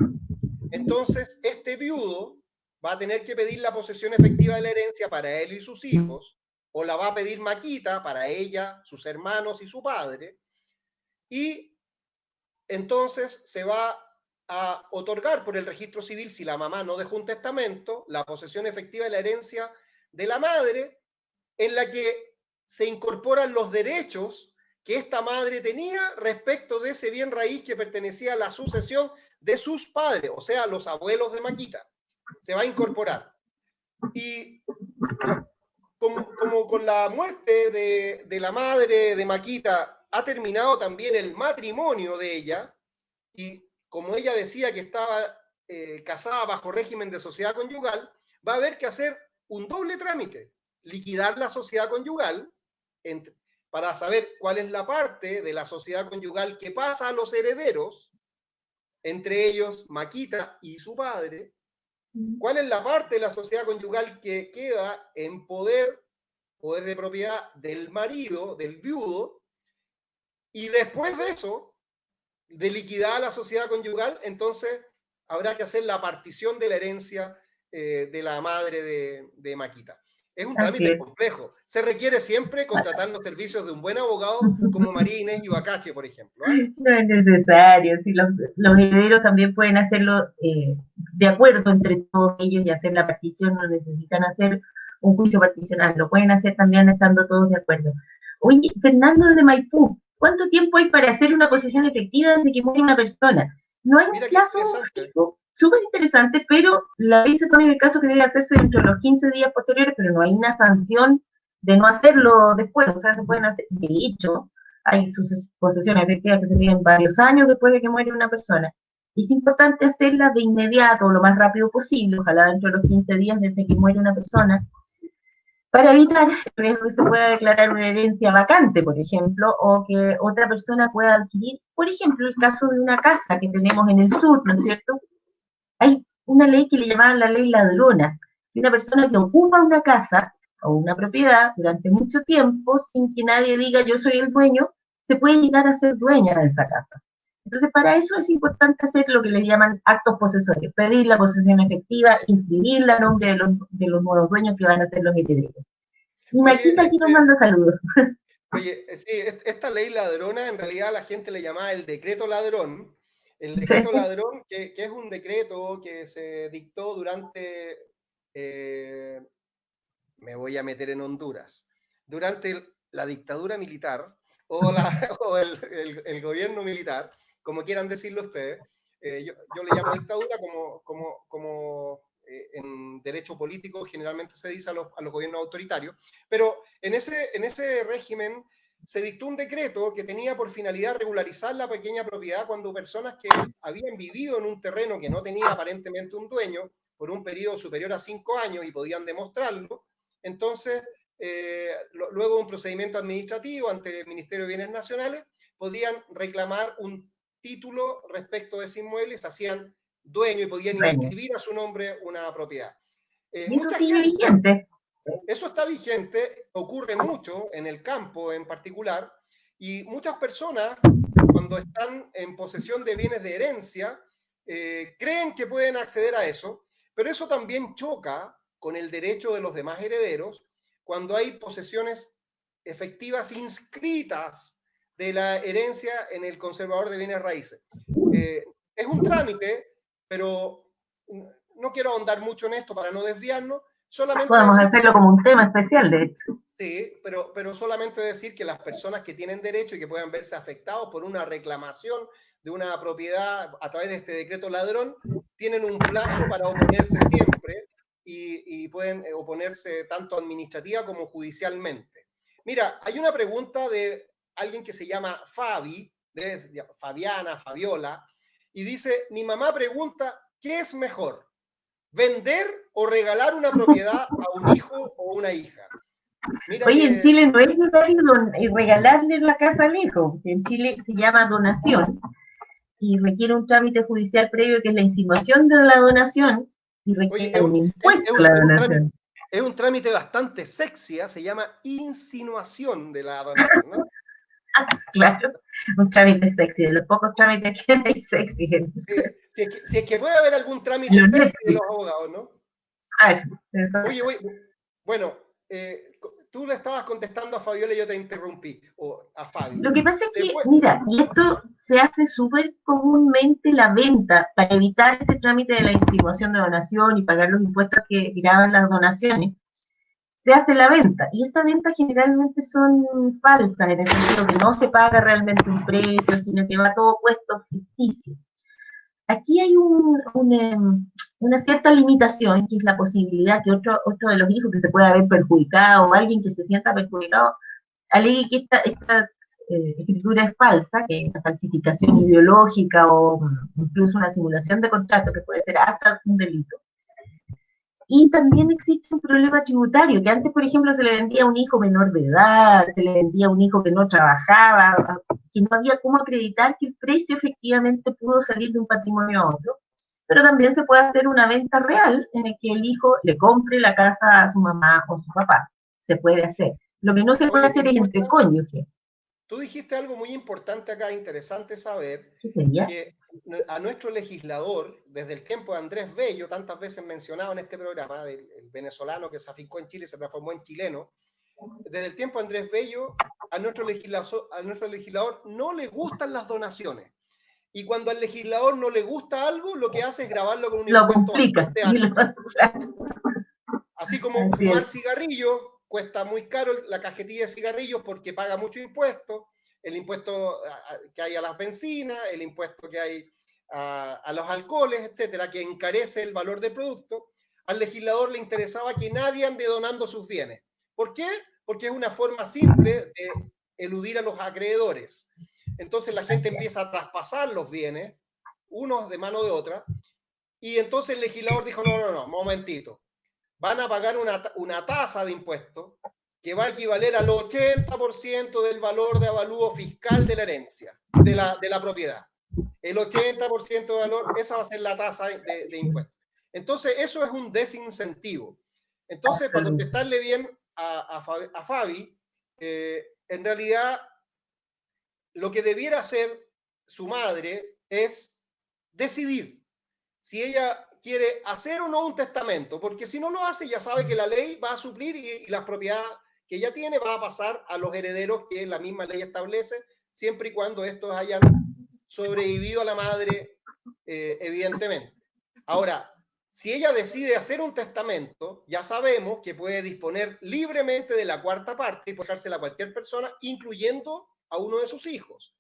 entonces este viudo va a tener que pedir la posesión efectiva de la herencia para él y sus hijos, o la va a pedir Maquita para ella, sus hermanos y su padre, y entonces se va a otorgar por el registro civil, si la mamá no dejó un testamento, la posesión efectiva de la herencia de la madre, en la que se incorporan los derechos que esta madre tenía respecto de ese bien raíz que pertenecía a la sucesión de sus padres, o sea, los abuelos de Maquita. Se va a incorporar. Y como con la muerte de la madre de Maquita ha terminado también el matrimonio de ella, y como ella decía que estaba casada bajo régimen de sociedad conyugal, va a haber que hacer un doble trámite, liquidar la sociedad conyugal para saber cuál es la parte de la sociedad conyugal que pasa a los herederos, entre ellos Maquita y su padre, cuál es la parte de la sociedad conyugal que queda en poder de propiedad del marido, del viudo, y después de eso, de liquidar la sociedad conyugal, entonces habrá que hacer la partición de la herencia de la madre de Maquita. Es un Así trámite es. complejo. Se requiere siempre contratar los servicios de un buen abogado como María Inés Yubacache, por ejemplo. ¿Eh? No es necesario, si los herederos también pueden hacerlo de acuerdo entre todos ellos y hacer la partición, no necesitan hacer un juicio particional, lo pueden hacer también estando todos de acuerdo. Oye, Fernando desde Maipú, ¿cuánto tiempo hay para hacer una posesión efectiva desde que muere una persona? No hay un Mira qué plazo interesante. fijo, súper interesante, pero la ley se pone en el caso que debe hacerse dentro de los 15 días posteriores, pero no hay una sanción de no hacerlo después, o sea, se pueden hacer, de hecho, hay posesiones efectivas que se viven varios años después de que muere una persona. Es importante hacerla de inmediato o lo más rápido posible, ojalá dentro de los 15 días desde que muere una persona, para evitar que se pueda declarar una herencia vacante, por ejemplo, o que otra persona pueda adquirir, por ejemplo, el caso de una casa que tenemos en el sur, ¿no es cierto? Hay una ley que le llamaban la ley ladrona, que una persona que ocupa una casa o una propiedad durante mucho tiempo sin que nadie diga yo soy el dueño, se puede llegar a ser dueña de esa casa. Entonces, para eso es importante hacer lo que le llaman actos posesorios, pedir la posesión efectiva, inscribirla a nombre de los nuevos dueños que van a ser los herederos. Y Maquita Oye, aquí nos manda saludos. sí, esta ley ladrona en realidad la gente le llamaba el decreto ladrón. El Sí. decreto ladrón, que es un decreto que se dictó durante, me voy a meter en Honduras, durante la dictadura militar o, o el gobierno militar, como quieran decirlo ustedes. Yo le llamo dictadura como en derecho político generalmente se dice a los gobiernos autoritarios, pero en ese régimen se dictó un decreto que tenía por finalidad regularizar la pequeña propiedad cuando personas que habían vivido en un terreno que no tenía aparentemente un dueño por un periodo superior a 5 años y podían demostrarlo, entonces luego de un procedimiento administrativo ante el Ministerio de Bienes Nacionales, podían reclamar un título respecto de ese inmueble y se hacían dueños y podían inscribir a su nombre una propiedad. Y eso sigue vigente. Eso está vigente, ocurre mucho en el campo en particular, y muchas personas, cuando están en posesión de bienes de herencia, creen que pueden acceder a eso, pero eso también choca con el derecho de los demás herederos cuando hay posesiones efectivas inscritas de la herencia en el conservador de bienes raíces. Es un trámite, pero no quiero ahondar mucho en esto para no desviarnos. Solamente podemos hacerlo como un tema especial, de hecho. Sí, pero solamente decir que las personas que tienen derecho y que puedan verse afectados por una reclamación de una propiedad a través de este decreto ladrón, tienen un plazo para oponerse siempre y pueden oponerse tanto administrativa como judicialmente. Mira, hay una pregunta de alguien que se llama Fabi, Fabiana, Fabiola, y dice, mi mamá pregunta, ¿qué es mejor? ¿Vender o regalar una propiedad a un hijo o una hija? Mira. Oye, en Chile no es llegar y regalarle la casa al hijo. En Chile se llama donación y requiere un trámite judicial previo que es la insinuación de la donación y requiere un impuesto a la donación. Es un trámite bastante sexy, se llama insinuación de la donación, ¿no? Claro, un trámite sexy, de los pocos trámites que hay sexy. Sí, si es que puede haber algún trámite sexy de los abogados, ¿no? Oye, bueno, tú le estabas contestando a Fabiola y yo te interrumpí, o a Fabi. Lo que pasa es que, mira, y esto se hace súper comúnmente la venta, para evitar ese trámite de la insinuación de donación y pagar los impuestos que tiraban las donaciones, se hace la venta, y estas ventas generalmente son falsas, en el sentido que no se paga realmente un precio, sino que va todo puesto ficticio. Aquí hay una cierta limitación, que es la posibilidad que otro de los hijos que se pueda ver perjudicado, o alguien que se sienta perjudicado, alegue que esta escritura es falsa, que es una falsificación ideológica o incluso una simulación de contrato, que puede ser hasta un delito. Y también existe un problema tributario, que antes, por ejemplo, se le vendía a un hijo menor de edad, se le vendía a un hijo que no trabajaba, que no había cómo acreditar que el precio efectivamente pudo salir de un patrimonio a otro. Pero también se puede hacer una venta real en el que el hijo le compre la casa a su mamá o su papá. Se puede hacer. Lo que no se puede hacer es entre cónyuges. Tú dijiste algo muy importante acá, interesante saber, ¿Qué sería? Que a nuestro legislador, desde el tiempo de Andrés Bello, tantas veces mencionado en este programa, el venezolano que se afincó en Chile y se transformó en chileno, desde el tiempo de Andrés Bello, a nuestro legislador no le gustan las donaciones. Y cuando al legislador no le gusta algo, lo que hace es grabarlo con un impuesto bastante alto. Así como fumar cigarrillos cuesta muy caro la cajetilla de cigarrillos porque paga mucho impuesto, el impuesto que hay a las bencinas, el impuesto que hay a los alcoholes, etcétera, que encarece el valor del producto. Al legislador le interesaba que nadie ande donando sus bienes. ¿Por qué? Porque es una forma simple de eludir a los acreedores. Entonces la gente empieza a traspasar los bienes, unos de mano de otra, y entonces el legislador dijo, no, momentito. Van a pagar una tasa de impuesto que va a equivaler al 80% del valor de avalúo fiscal de la herencia, de la propiedad. El 80% de valor, esa va a ser la tasa de impuesto. Entonces, eso es un desincentivo. Entonces, para contestarle bien a Fabi, en realidad, lo que debiera hacer su madre es decidir si ella quiere hacer o no un testamento, porque si no lo hace, ya sabe que la ley va a suplir y las propiedades que ella tiene va a pasar a los herederos que la misma ley establece, siempre y cuando estos hayan sobrevivido a la madre, evidentemente. Ahora, si ella decide hacer un testamento, ya sabemos que puede disponer libremente de la cuarta parte y puede dejársela a cualquier persona, incluyendo a uno de sus hijos.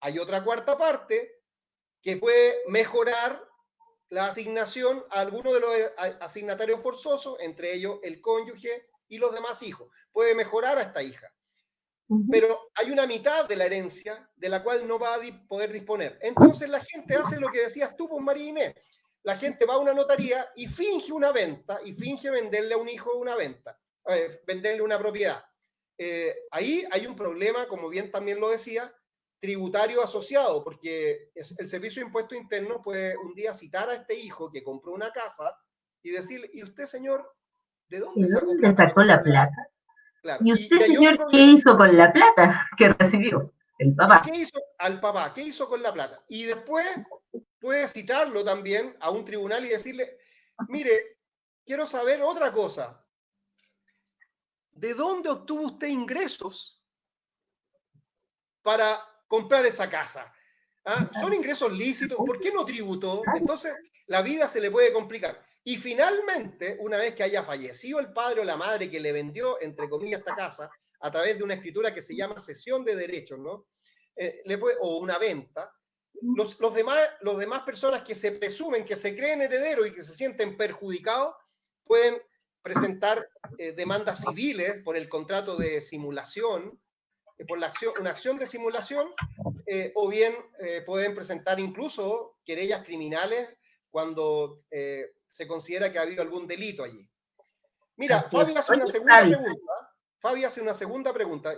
Hay otra cuarta parte que puede mejorar la asignación a alguno de los asignatarios forzosos, entre ellos el cónyuge y los demás hijos. Puede mejorar a esta hija. Pero hay una mitad de la herencia de la cual no va a poder disponer. Entonces la gente hace lo que decías tú, pues, María Inés. La gente va a una notaría y finge una venta, y finge venderle a un hijo una venta, venderle una propiedad. Ahí hay un problema, como bien también lo decía, tributario asociado, porque el Servicio de Impuestos Internos puede un día citar a este hijo que compró una casa y decirle, ¿y usted, señor, de ¿De dónde sacó dónde plata para sacó la comprar la casa? plata? Claro, ¿Y usted, y hay otro señor, qué problema. hizo con la plata que recibió? El ¿Y papá. qué hizo al papá? ¿Qué hizo con la plata? Y después puede citarlo también a un tribunal y decirle, mire, quiero saber otra cosa. ¿De dónde obtuvo usted ingresos para comprar esa casa? ¿Ah? ¿Son ingresos lícitos? ¿Por qué no tributó? Entonces, la vida se le puede complicar. Y finalmente, una vez que haya fallecido el padre o la madre que le vendió, entre comillas, esta casa, a través de una escritura que se llama cesión de derechos, ¿no? O una venta, los demás personas que se presumen, que se creen herederos y que se sienten perjudicados, pueden presentar demandas civiles por el contrato de simulación, por una acción de simulación, o bien pueden presentar incluso querellas criminales cuando se considera que ha habido algún delito allí. Mira, Así es. Fabi hace Oye, una segunda Fabi, pregunta. Fabi hace una segunda pregunta.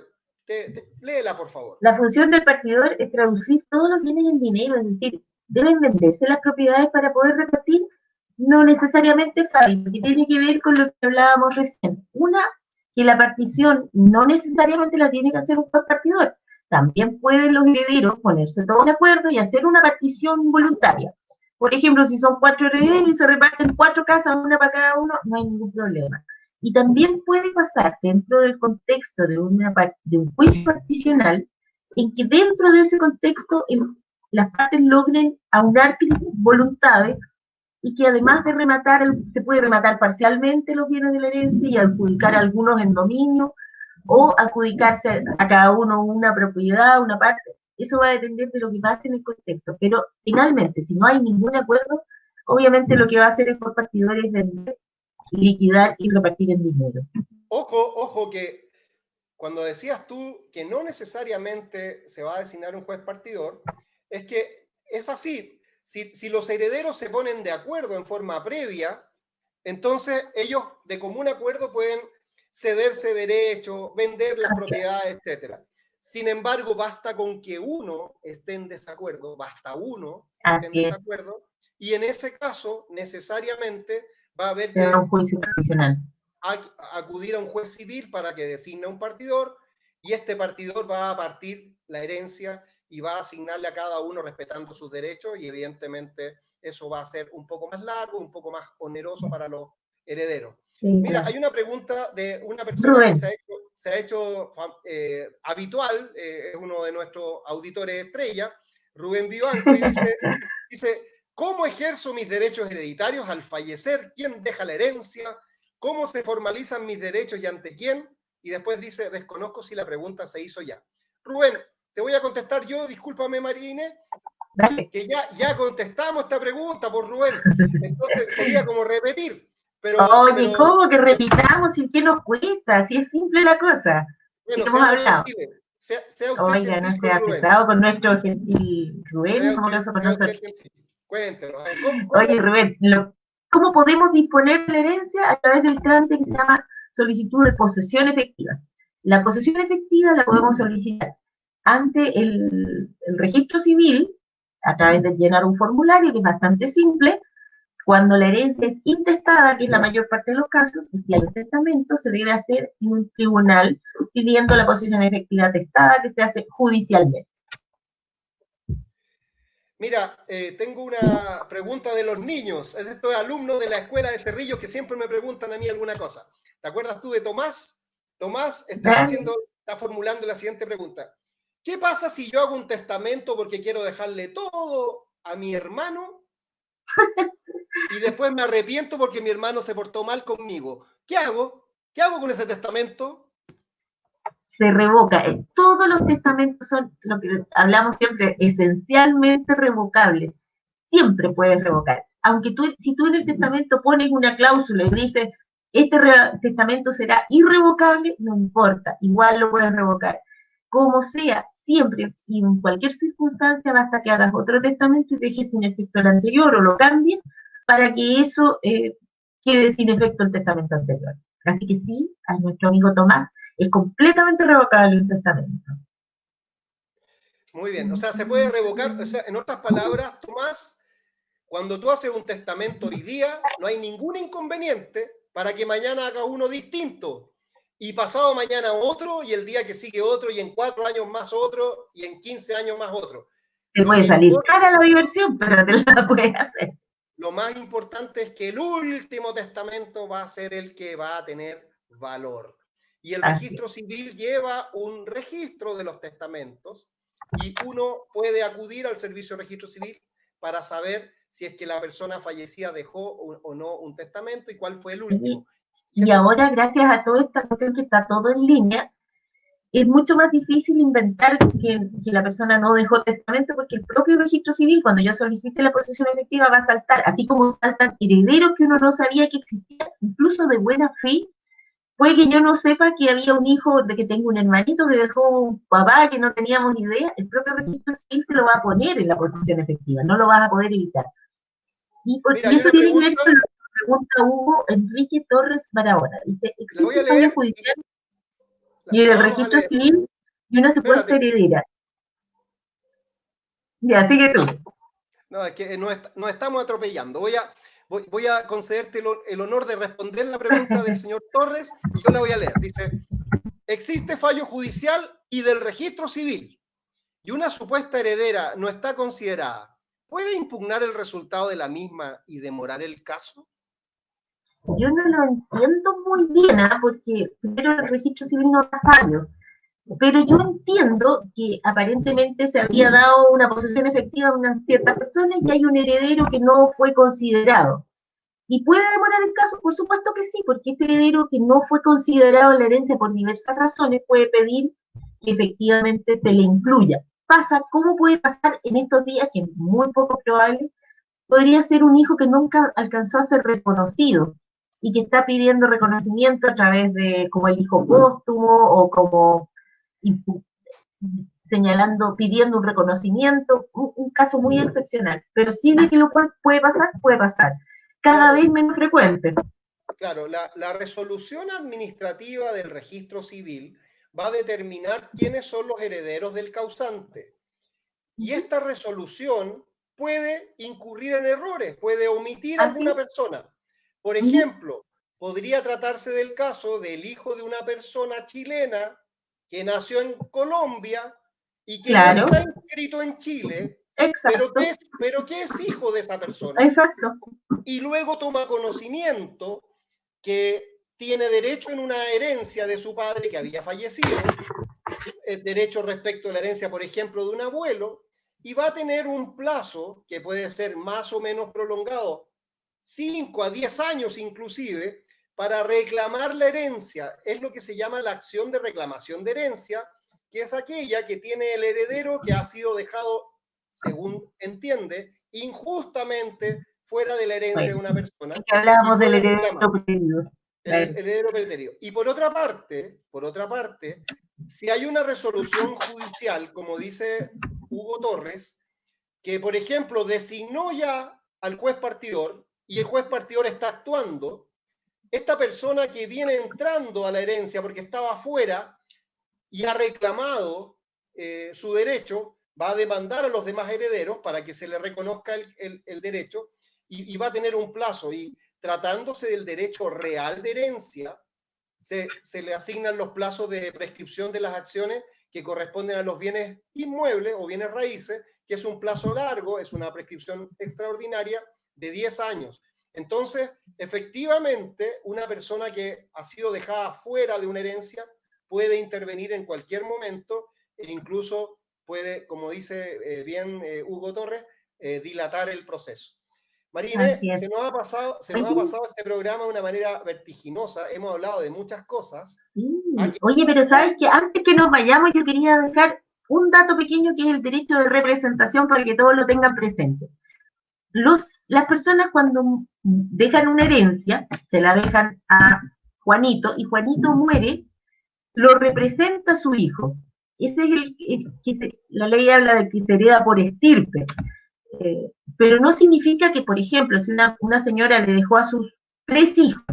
Léela, por favor. la función del partidor es traducir todos los bienes en dinero, es decir, deben venderse las propiedades para poder repartir. No necesariamente, Fabi, porque tiene que ver con lo que hablábamos recién. Una, que la partición no necesariamente la tiene que hacer un juez partidor. También pueden los herederos ponerse todos de acuerdo y hacer una partición voluntaria. Por ejemplo, si son 4 herederos y se reparten 4 casas, una para cada uno, no hay ningún problema. Y también puede pasar dentro del contexto de un juicio particional, en que dentro de ese contexto las partes logren aunar voluntades y que además de rematar, se puede rematar parcialmente los bienes de la herencia y adjudicar algunos en dominio o adjudicarse a cada uno una propiedad, una parte. Eso va a depender de lo que pase en el contexto. Pero finalmente, si no hay ningún acuerdo, obviamente lo que va a hacer el juez partidor es vender, liquidar y repartir el dinero. Ojo que cuando decías tú que no necesariamente se va a designar un juez partidor, es que es así. Si los herederos se ponen de acuerdo en forma previa, entonces ellos de común acuerdo pueden cederse derechos, vender las propiedades, etc. Sin embargo, basta con que uno esté en desacuerdo, basta uno que esté en desacuerdo, y en ese caso necesariamente va a haber que que un juicio profesional. Acudir a un juez civil para que designe un partidor, y este partidor va a partir la herencia y va a asignarle a cada uno respetando sus derechos, y evidentemente eso va a ser un poco más largo, un poco más oneroso para los herederos. Sí, mira, hay una pregunta de una persona Rubén, que se ha hecho habitual, es uno de nuestros auditores estrella, Rubén Vivanco, y dice, ¿cómo ejerzo mis derechos hereditarios al fallecer? ¿Quién deja la herencia? ¿Cómo se formalizan mis derechos y ante quién? Y después dice, desconozco si la pregunta se hizo ya. Rubén, te voy a contestar yo, discúlpame Marine, que ya contestamos esta pregunta por Rubén. Entonces sería como repetir. Oye, ¿cómo que repitamos y qué nos cuesta? Si es simple la cosa. Bueno, hemos hablado. Sea usted Oiga, gentil no sea con Rubén. pesado con nuestro gentil Rubén, amoroso con nosotros. Cuéntenos. Oye, Rubén, ¿cómo podemos disponer de la herencia? A través del trámite que se llama solicitud de posesión efectiva. La posesión efectiva la podemos solicitar ante el registro civil, a través de llenar un formulario que es bastante simple. Cuando la herencia es intestada, que es la mayor parte de los casos, y si hay un testamento, se debe hacer en un tribunal pidiendo la posesión efectiva testada, que se hace judicialmente. Mira, tengo una pregunta de los niños. Estos alumnos de la escuela de Cerrillos que siempre me preguntan a mí alguna cosa. ¿Te acuerdas tú de Tomás? Tomás está formulando la siguiente pregunta. ¿Qué pasa si yo hago un testamento porque quiero dejarle todo a mi hermano y después me arrepiento porque mi hermano se portó mal conmigo? ¿Qué hago? ¿Qué hago con ese testamento? Se revoca. Todos los testamentos son, lo que hablamos siempre, esencialmente revocables. Siempre puedes revocar. Aunque si tú en el testamento pones una cláusula y dices, este testamento será irrevocable, no importa, igual lo puedes revocar. Como sea, siempre y en cualquier circunstancia, basta que hagas otro testamento y dejes sin efecto el anterior o lo cambies para que eso quede sin efecto el testamento anterior. Así que sí, a nuestro amigo Tomás es completamente revocable un testamento. Muy bien, o sea, se puede revocar, o sea, en otras palabras, Tomás, cuando tú haces un testamento hoy día, no hay ningún inconveniente para que mañana haga uno distinto, y pasado mañana otro, y el día que sigue otro, y en 4 años más otro, y en 15 años más otro. Te Lo puede que salir importa, cara la diversión, pero te la puedes hacer. lo más importante es que el último testamento va a ser el que va a tener valor. Y el Así registro civil lleva un registro de los testamentos y uno puede acudir al servicio de registro civil para saber si es que la persona fallecida dejó o no un testamento y cuál fue el y, último. Y y eso es, ahora, gracias a toda esta cuestión que está todo en línea, es mucho más difícil inventar que la persona no dejó testamento, porque el propio registro civil, cuando yo solicite la posesión efectiva, va a saltar, así como saltan herederos que uno no sabía que existían, incluso de buena fe. Puede que yo no sepa que había un hijo, de que tengo un hermanito que dejó un papá que no teníamos idea, el propio registro civil te lo va a poner en la posesión efectiva, no lo vas a poder evitar. mira, Y hay eso una tiene que ver pregunta, con lo que pregunta Hugo Enrique Torres Barahona. Dice, la voy ¿existe a fallo leer judicial y y la del vamos a registro leer. civil y una supuesta Espérate, heredera? Ya, sigue tú. no, es que nos estamos atropellando. Voy a concederte el honor de responder la pregunta del señor Torres y yo la voy a leer. Dice, existe fallo judicial y del registro civil y una supuesta heredera no está considerada. ¿Puede impugnar el resultado de la misma y demorar el caso? Yo no lo entiendo muy bien, ¿eh? Porque primero el registro civil no da fallo, pero yo entiendo que aparentemente se había dado una posesión efectiva a una cierta persona y hay un heredero que no fue considerado. ¿Y puede demorar el caso? Por supuesto que sí, porque este heredero que no fue considerado en la herencia por diversas razones puede pedir que efectivamente se le incluya. Pasa, ¿cómo puede pasar en estos días, que es muy poco probable? Podría ser un hijo que nunca alcanzó a ser reconocido y que está pidiendo reconocimiento a través de como el hijo póstumo o como señalando, pidiendo un reconocimiento, un caso muy excepcional. Pero sí de que lo puede pasar, puede pasar. Cada Claro, vez menos frecuente. claro, la resolución administrativa del registro civil va a determinar quiénes son los herederos del causante. Y esta resolución puede incurrir en errores, puede omitir a alguna Así. persona. Por Uh -huh. ejemplo, podría tratarse del caso del hijo de una persona chilena que nació en Colombia y que no Claro. está inscrito en Chile, Exacto. pero que es hijo de esa persona, Exacto. y luego toma conocimiento que tiene derecho en una herencia de su padre que había fallecido, derecho respecto a la herencia, por ejemplo, de un abuelo, y va a tener un plazo que puede ser más o menos prolongado, 5 a 10 años inclusive, para reclamar la herencia. Es lo que se llama la acción de reclamación de herencia, que es aquella que tiene el heredero que ha sido dejado, según entiende, injustamente fuera de la herencia de una persona Que y hablábamos del puede reclamar heredero perdido. el heredero preterito. Y por otra parte, si hay una resolución judicial, como dice Hugo Torres, que por ejemplo designó ya al juez partidor y el juez partidor está actuando, esta persona que viene entrando a la herencia porque estaba afuera y ha reclamado su derecho, va a demandar a los demás herederos para que se le reconozca el derecho y va a tener un plazo. Y tratándose del derecho real de herencia, se le asignan los plazos de prescripción de las acciones que corresponden a los bienes inmuebles o bienes raíces, que es un plazo largo, es una prescripción extraordinaria de 10 años. Entonces, efectivamente, una persona que ha sido dejada fuera de una herencia puede intervenir en cualquier momento e incluso puede, como dice bien Hugo Torres, dilatar el proceso. Marine, se nos ha pasado este programa de una manera vertiginosa. Hemos hablado de muchas cosas. Sí. Aquí, Oye, pero sabes que antes que nos vayamos, yo quería dejar un dato pequeño que es el derecho de representación para que todos lo tengan presente. Las personas cuando dejan una herencia, se la dejan a Juanito y Juanito muere, lo representa su hijo. Ese es la ley habla de que se hereda por estirpe. Pero no significa que, por ejemplo, si una señora le dejó a sus 3 hijos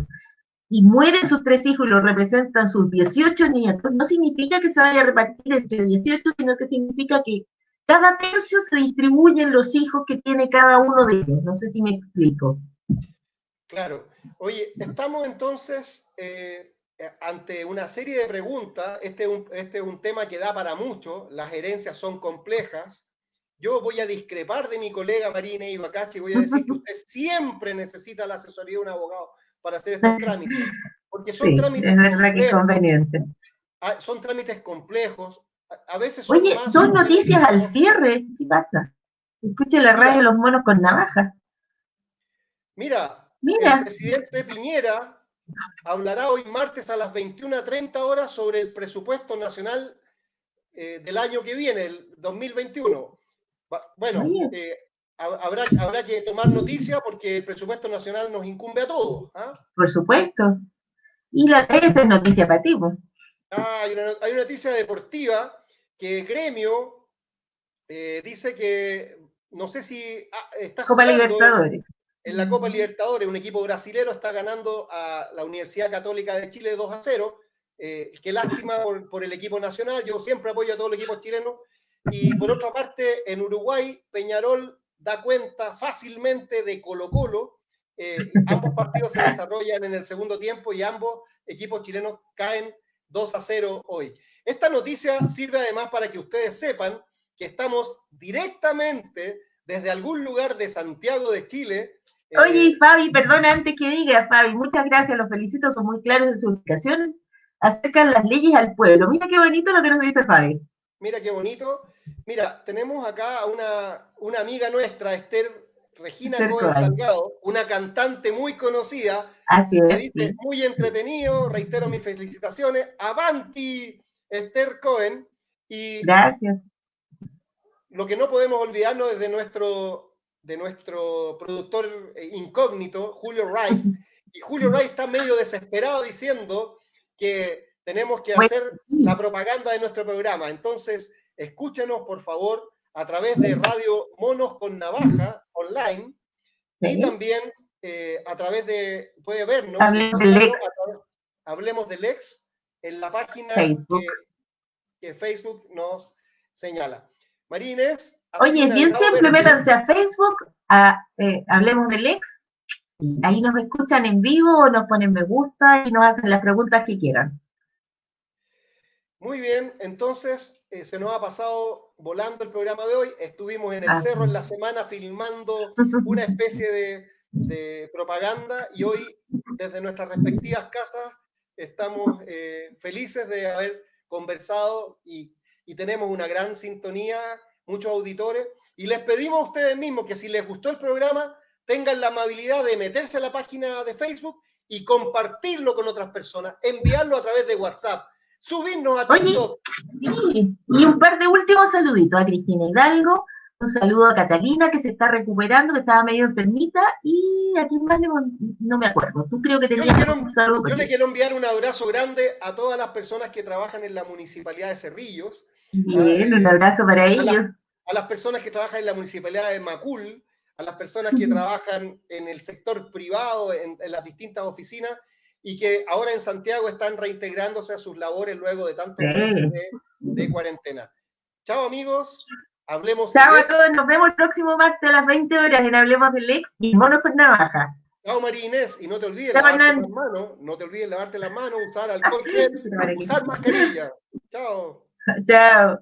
y mueren sus 3 hijos y lo representan sus 18 nietos, no significa que se vaya a repartir entre 18, sino que significa que cada tercio se distribuyen los hijos que tiene cada uno de ellos. No sé si me explico. Claro. Oye, estamos entonces ante una serie de preguntas. Este es un tema que da para mucho. Las herencias son complejas. Yo voy a discrepar de mi colega Marina Ibacachi y voy a decir que usted siempre necesita la asesoría de un abogado para hacer estos trámites, porque son Sí, trámites es verdad que es complejos, conveniente. son trámites complejos, a veces son Oye, más dos o menos noticias al engorrosos. cierre. ¿Qué pasa? Escuche la radio de Mira, los monos con navaja. mira, el Mira, presidente Piñera hablará hoy martes a las 21:30 horas sobre el presupuesto nacional del año que viene, el 2021. Bueno, oye, habrá que tomar noticia porque el presupuesto nacional nos incumbe a todos. ¿Ah? por supuesto. Y esa es noticia para ti, pues. Hay una noticia deportiva que Gremio dice que, no sé si está Copa jugando Libertadores. en la Copa Libertadores, un equipo brasilero está ganando a la Universidad Católica de Chile 2-0. Qué lástima por el equipo nacional, yo siempre apoyo a todos los equipos chilenos. Y por otra parte, en Uruguay, Peñarol da cuenta fácilmente de Colo-Colo. Ambos partidos se desarrollan en el segundo tiempo y ambos equipos chilenos caen 2-0 hoy. Esta noticia sirve además para que ustedes sepan que estamos directamente desde algún lugar de Santiago de Chile. Oye, Fabi, perdona antes que diga, Fabi, muchas gracias, los felicito, son muy claros en sus explicaciones, acercan las leyes al pueblo. Mira qué bonito lo que nos dice Fabi. Mira qué bonito. Mira, tenemos acá a una amiga nuestra, Esther Regina Cohen Cohen. Salgado, una cantante muy conocida, Así que es, dice, sí. muy entretenido, reitero mis felicitaciones, avanti Esther Cohen, y Gracias. lo que no podemos olvidarnos es de nuestro productor incógnito, Julio Wright, y Julio Wright está medio desesperado diciendo que tenemos que Bueno, hacer la propaganda de nuestro programa. Entonces, escúchenos, por favor, a través de Radio Monos con Navaja online y sí. también a través de, puede vernos y Hablemos del escucharnos ex Hablemos del Ex en la página Facebook. que Facebook nos señala. María Inés, ha sido Oye, un es bien agrado simple, verte. métanse a Facebook, Hablemos del ex, y ahí nos escuchan en vivo o nos ponen me gusta y nos hacen las preguntas que quieran. Muy bien, entonces se nos ha pasado volando el programa de hoy. Estuvimos en el Así. cerro en la semana filmando una especie de propaganda y hoy desde nuestras respectivas casas estamos felices de haber conversado y tenemos una gran sintonía, muchos auditores. Y les pedimos a ustedes mismos que si les gustó el programa, tengan la amabilidad de meterse a la página de Facebook y compartirlo con otras personas, enviarlo a través de WhatsApp, subirnos a Oye, TikTok. sí, y un par de últimos saluditos a Cristina Hidalgo, un saludo a Catalina que se está recuperando, que estaba medio enfermita, y a quién más no me acuerdo. Tú creo que Yo le, tenías quiero, un saludo yo para le ti. quiero enviar un abrazo grande a todas las personas que trabajan en la Municipalidad de Cerrillos, Bien, un abrazo para a, la, ellos. a las personas que trabajan en la Municipalidad de Macul, a las personas que trabajan en el sector privado, en las distintas oficinas, y que ahora en Santiago están reintegrándose a sus labores luego de tantos meses Sí. de cuarentena. Chao amigos, hablemos del Chao a ex. todos, nos vemos el próximo martes a las 20 horas en Hablemos del Ex y Monos con Navaja. Chao María Inés, y no te olvides Chao, lavarte Hernán. las manos, no te olvides lavarte las manos, usar alcohol gel, usar mascarilla. Chao. Chao.